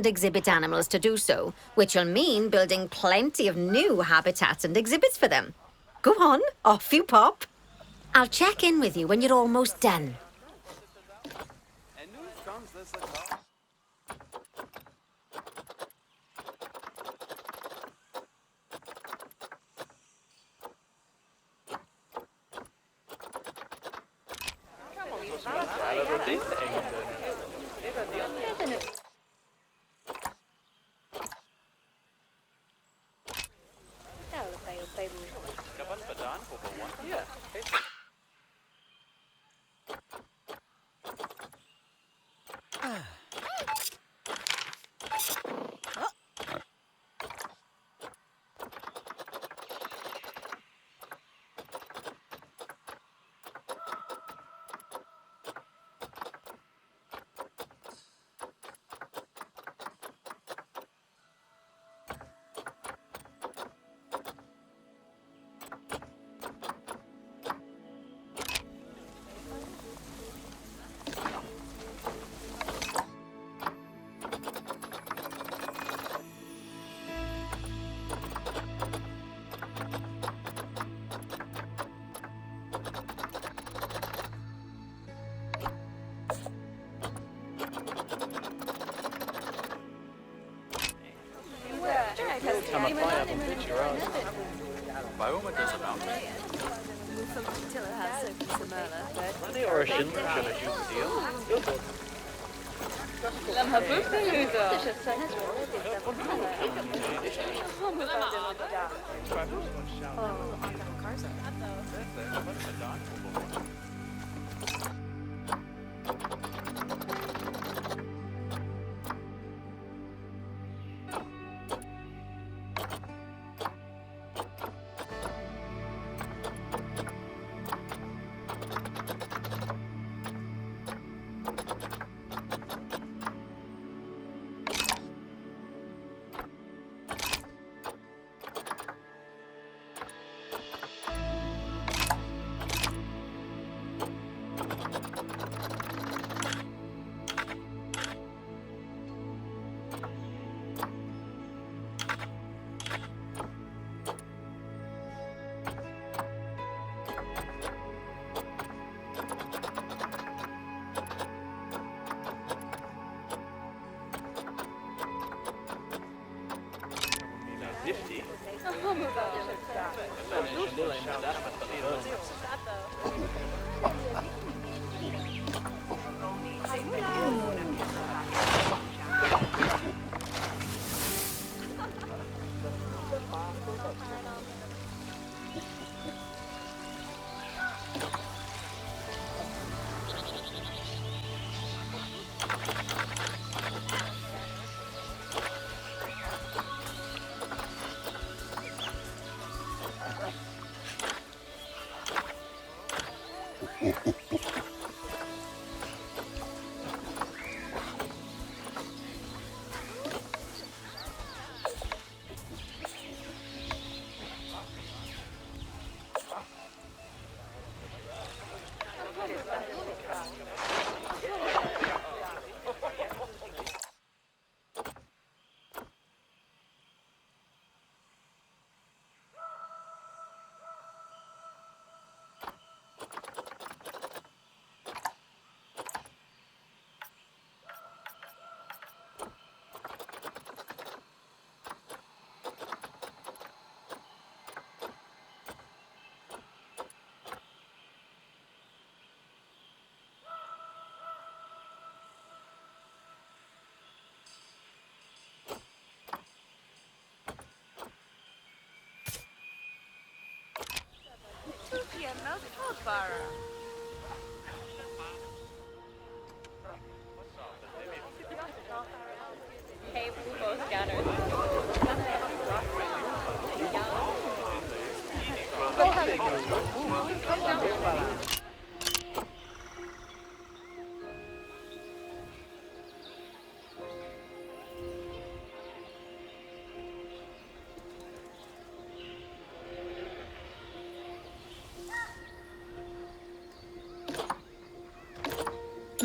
exhibit animals to do so, which will mean building plenty of new habitats and exhibits for them. Go on, off you pop. I'll check in with you when you're almost done.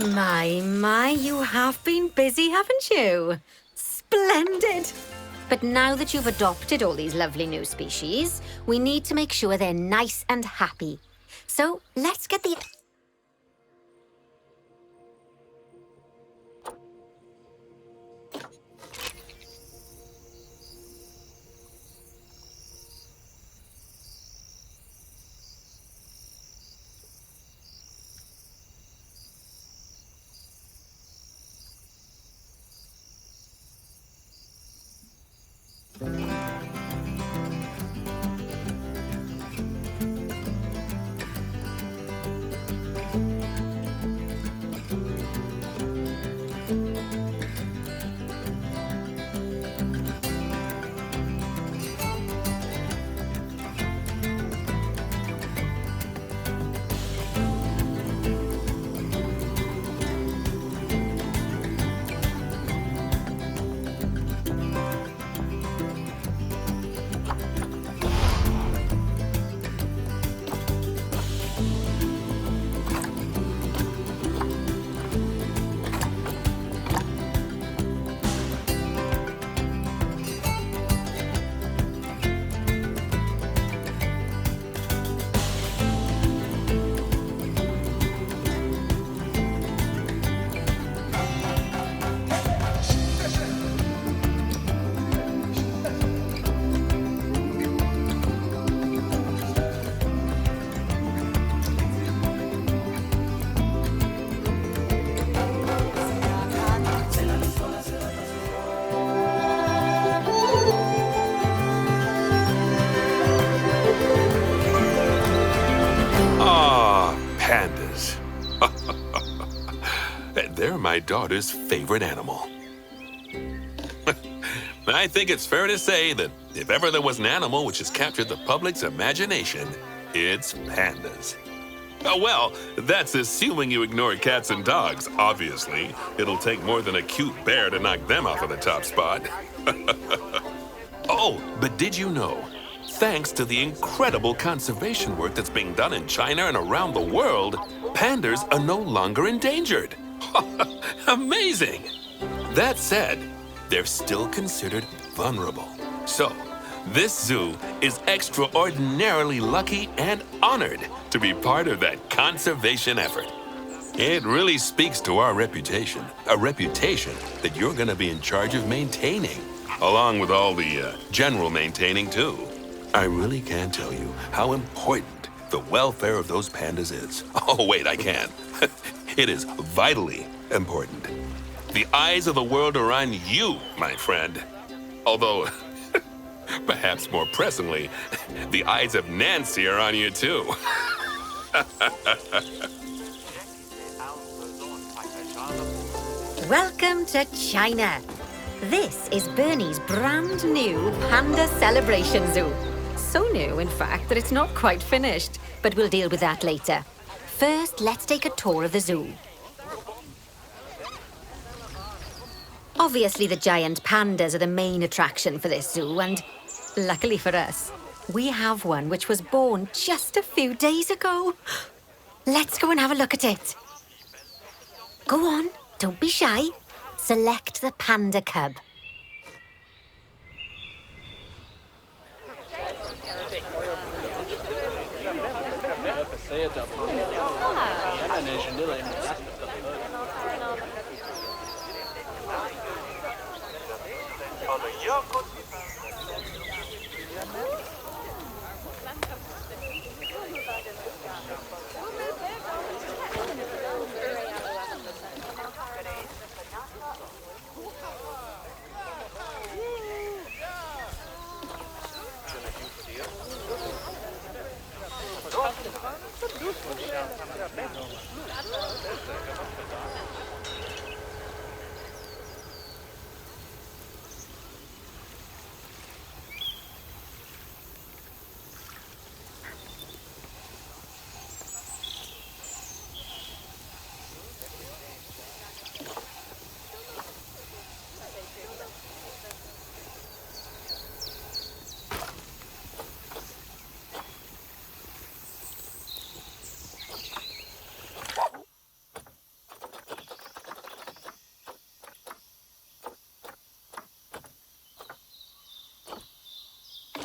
My, you have been busy, haven't you? Splendid! But now that you've adopted all these lovely new species, we need to make sure they're nice and happy. So let's get the... Pandas. They're my daughter's favorite animal. I think it's fair to say that if ever there was an animal which has captured the public's imagination, it's pandas. Oh, well, that's assuming you ignore cats and dogs, obviously. It'll take more than a cute bear to knock them off of the top spot. Oh, but did you know? Thanks to the incredible conservation work that's being done in China and around the world, pandas are no longer endangered. Amazing! That said, they're still considered vulnerable. So, this zoo is extraordinarily lucky and honored to be part of that conservation effort. It really speaks to our reputation, a reputation that you're going to be in charge of maintaining, along with all the general maintaining too. I really can't tell you how important the welfare of those pandas is. Oh, wait, I can. It is vitally important. The eyes of the world are on you, my friend. Although, perhaps more pressingly, the eyes of Nancy are on you too. Welcome to China. This is Bernie's brand new Panda Celebration Zoo. So new, in fact, that it's not quite finished, but we'll deal with that later. First, let's take a tour of the zoo. Obviously, the giant pandas are the main attraction for this zoo, and luckily for us, we have one which was born just a few days ago. Let's go and have a look at it. Go on, don't be shy. Select the panda cub.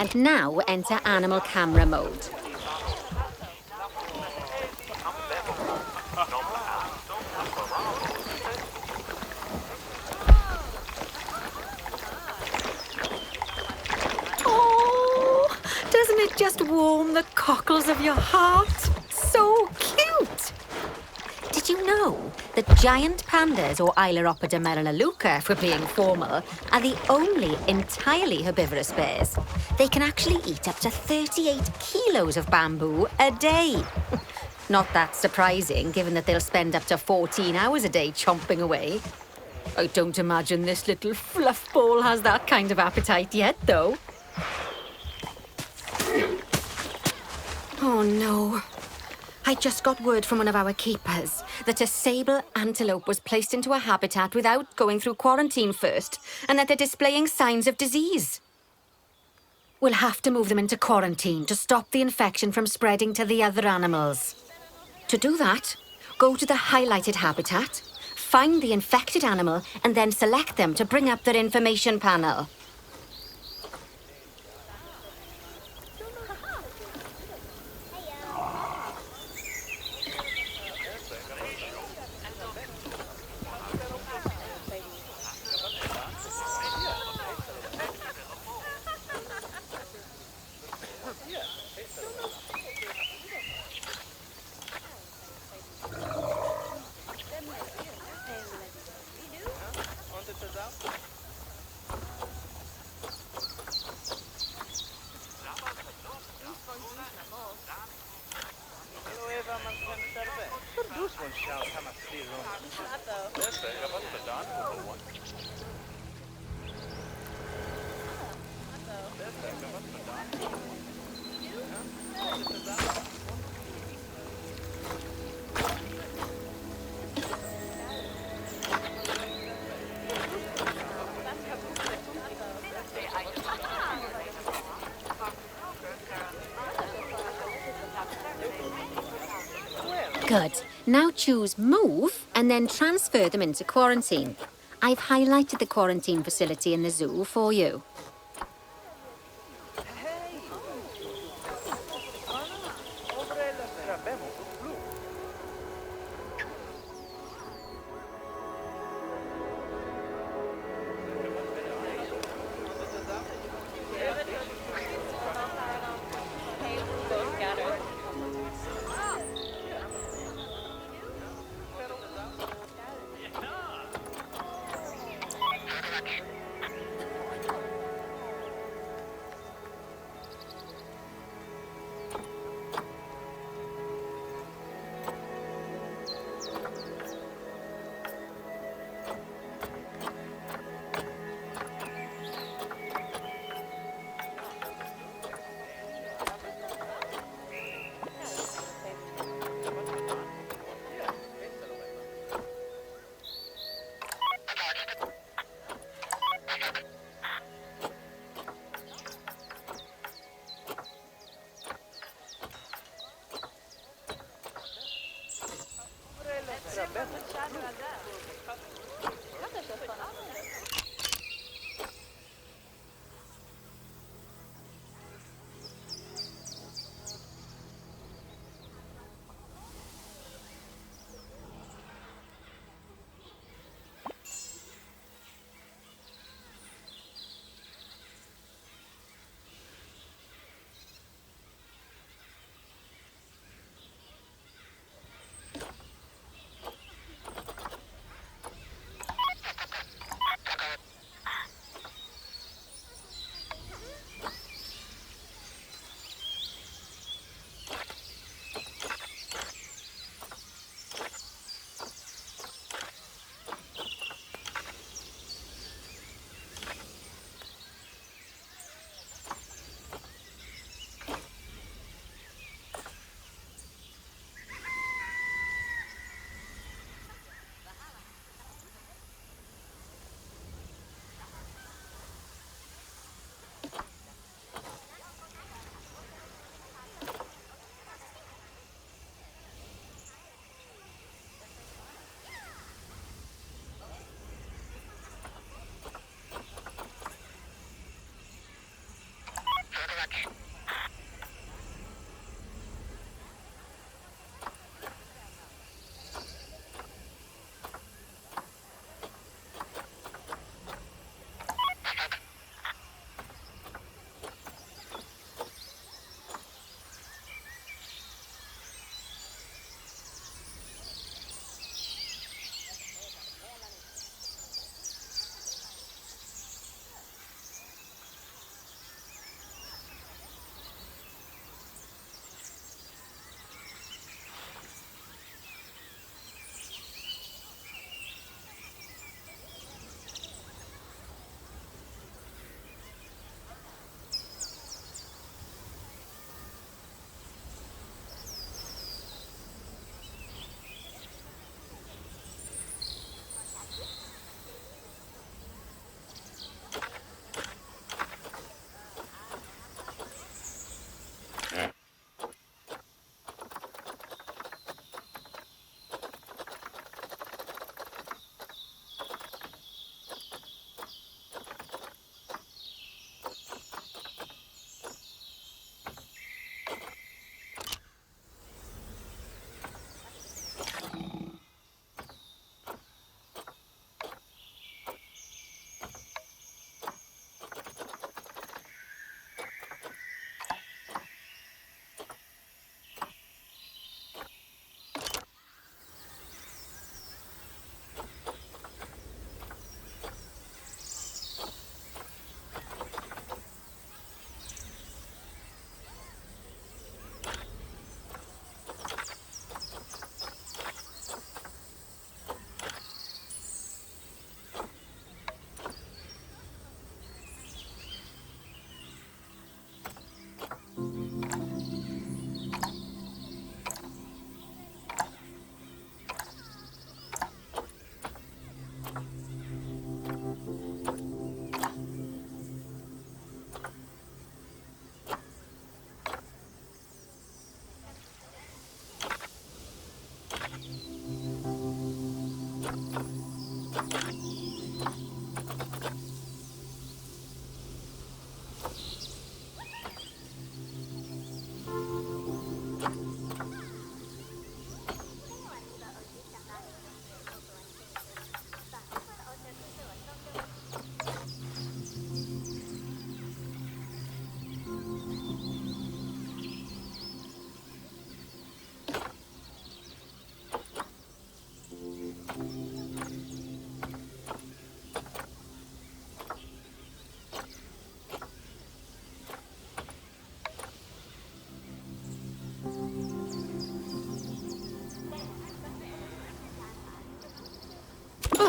And now enter animal camera mode. Oh, doesn't it just warm the cockles of your heart? So cute! Did you know that giant pandas, or Ailuropoda melaleuca if we're being formal, are the only entirely herbivorous bears? They can actually eat up to 38 kilos of bamboo a day. Not that surprising, given that they'll spend up to 14 hours a day chomping away. I don't imagine this little fluff ball has that kind of appetite yet, though. Oh no. I just got word from one of our keepers that a sable antelope was placed into a habitat without going through quarantine first, and that they're displaying signs of disease. We'll have to move them into quarantine to stop the infection from spreading to the other animals. To do that, go to the highlighted habitat, find the infected animal, and then select them to bring up their information panel. Good. Now choose Move and then transfer them into quarantine. I've highlighted the quarantine facility in the zoo for you.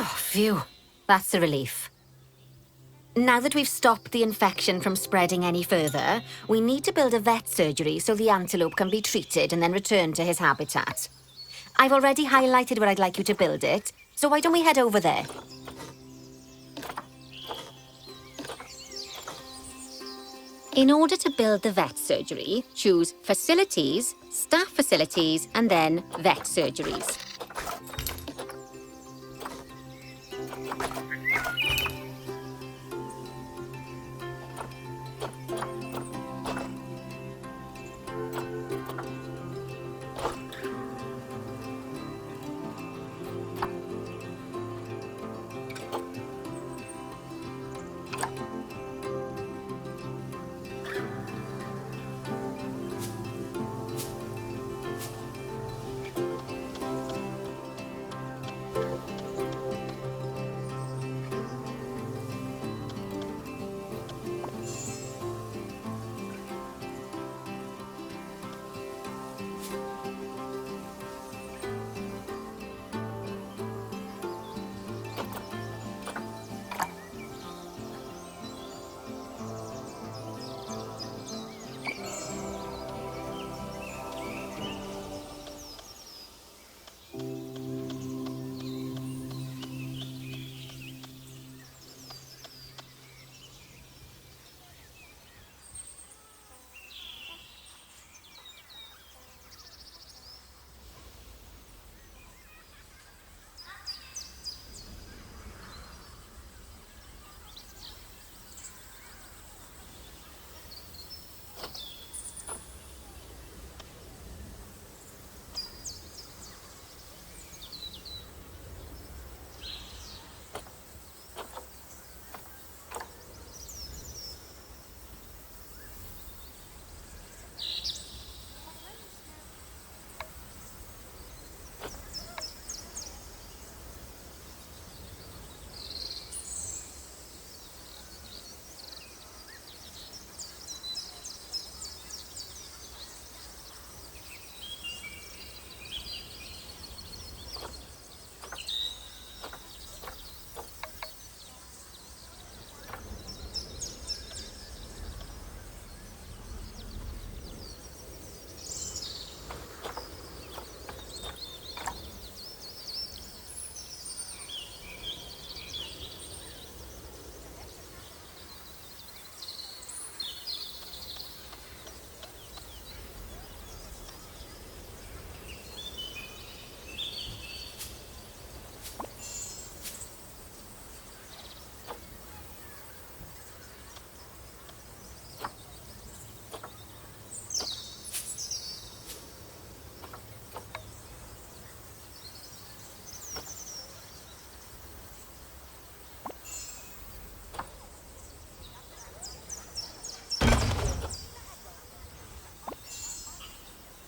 Oh, phew. That's a relief. Now that we've stopped the infection from spreading any further, we need to build a vet surgery so the antelope can be treated and then returned to his habitat. I've already highlighted where I'd like you to build it, so why don't we head over there? In order to build the vet surgery, choose Facilities, Staff Facilities, and then Vet Surgeries.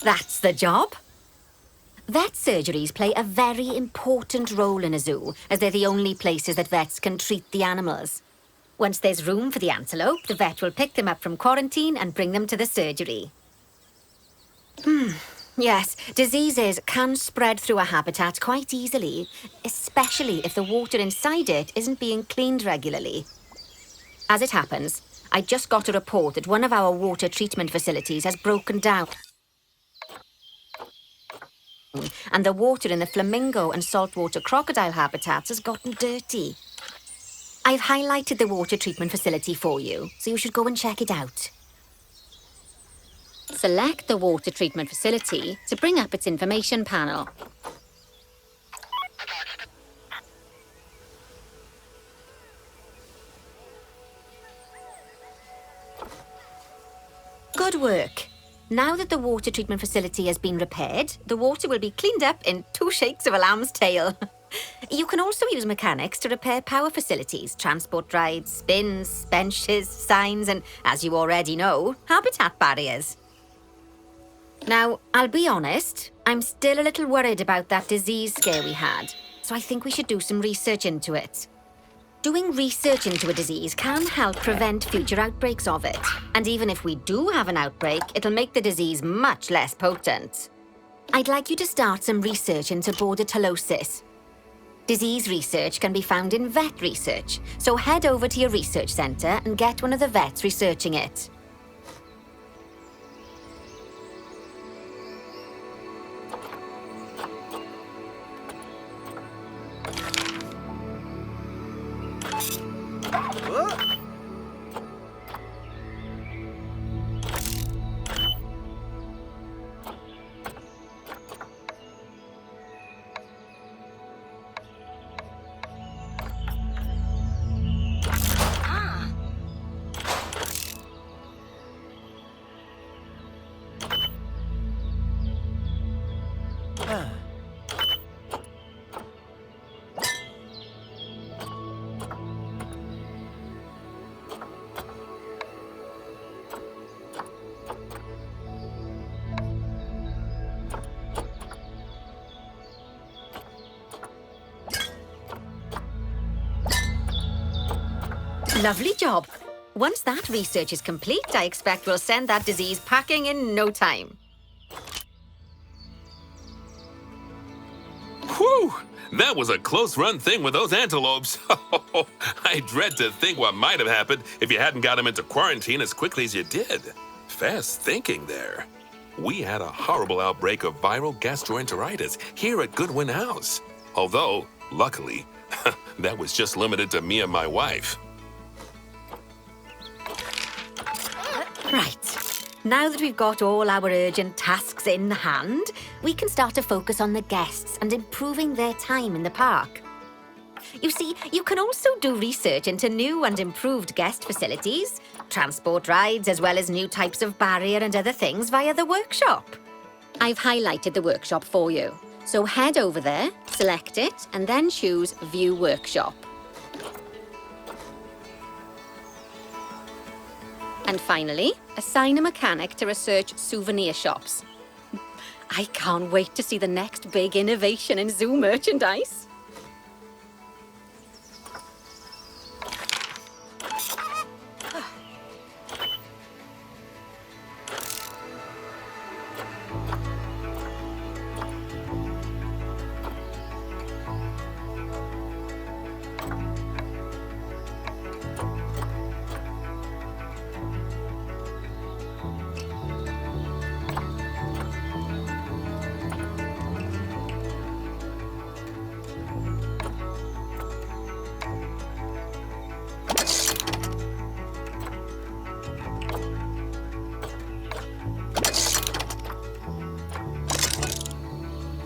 That's the job. Vet surgeries play a very important role in a zoo, as they're the only places that vets can treat the animals. Once there's room for the antelope, the vet will pick them up from quarantine and bring them to the surgery. Yes, diseases can spread through a habitat quite easily, especially if the water inside it isn't being cleaned regularly. As it happens, I just got a report that one of our water treatment facilities has broken down, and the water in the flamingo and saltwater crocodile habitats has gotten dirty. I've highlighted the water treatment facility for you, so you should go and check it out. Select the water treatment facility to bring up its information panel. Good work. Now that the water treatment facility has been repaired, the water will be cleaned up in 2 shakes of a lamb's tail. You can also use mechanics to repair power facilities, transport rides, spins, benches, signs, and, as you already know, habitat barriers. Now, I'll be honest, I'm still a little worried about that disease scare we had, so I think we should do some research into it. Doing research into a disease can help prevent future outbreaks of it. And even if we do have an outbreak, it'll make the disease much less potent. I'd like you to start some research into bordetalosis. Disease research can be found in vet research, so head over to your research centre and get one of the vets researching it. Lovely job. Once that research is complete, I expect we'll send that disease packing in no time. Whew! That was a close-run thing with those antelopes. I dread to think what might have happened if you hadn't got them into quarantine as quickly as you did. Fast thinking there. We had a horrible outbreak of viral gastroenteritis here at Goodwin House. Although, luckily, that was just limited to me and my wife. Right. Now that we've got all our urgent tasks in hand, we can start to focus on the guests and improving their time in the park. You see, you can also do research into new and improved guest facilities, transport rides, as well as new types of barrier and other things via the workshop. I've highlighted the workshop for you. So head over there, select it, and then choose View Workshop. And finally, assign a mechanic to research souvenir shops. I can't wait to see the next big innovation in zoo merchandise.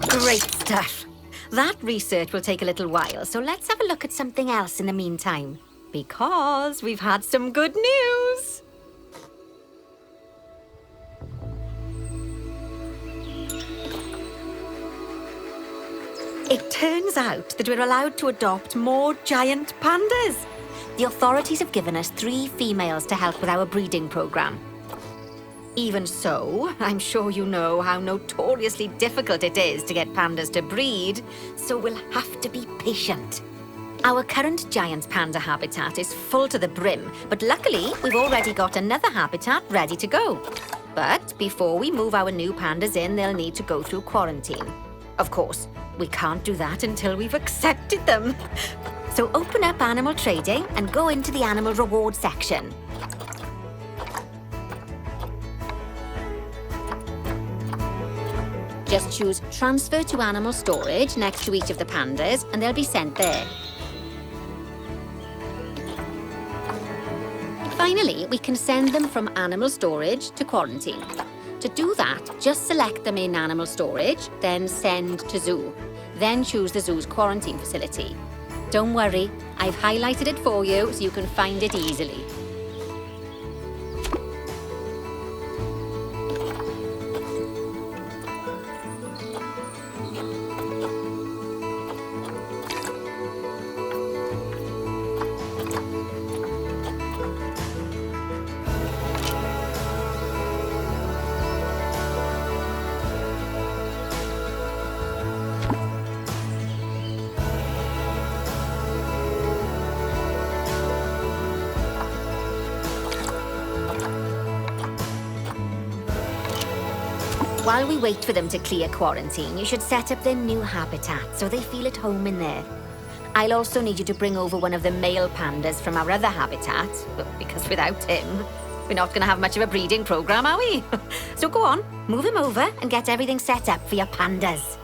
Great stuff. That research will take a little while, so let's have a look at something else in the meantime. Because we've had some good news. It turns out that we're allowed to adopt more giant pandas. The authorities have given us 3 females to help with our breeding program. Even so, I'm sure you know how notoriously difficult it is to get pandas to breed, so we'll have to be patient. Our current giant panda habitat is full to the brim, but luckily we've already got another habitat ready to go. But before we move our new pandas in, they'll need to go through quarantine. Of course, we can't do that until we've accepted them. So open up Animal Trading and go into the Animal Reward section. Just choose Transfer to Animal Storage next to each of the pandas and they'll be sent there. Finally, we can send them from Animal Storage to Quarantine. To do that, just select them in Animal Storage, then Send to Zoo. Then choose the zoo's quarantine facility. Don't worry, I've highlighted it for you so you can find it easily. While we wait for them to clear quarantine, you should set up their new habitat so they feel at home in there. I'll also need you to bring over one of the male pandas from our other habitat, because without him, we're not going to have much of a breeding program, are we? So go on, move him over and get everything set up for your pandas.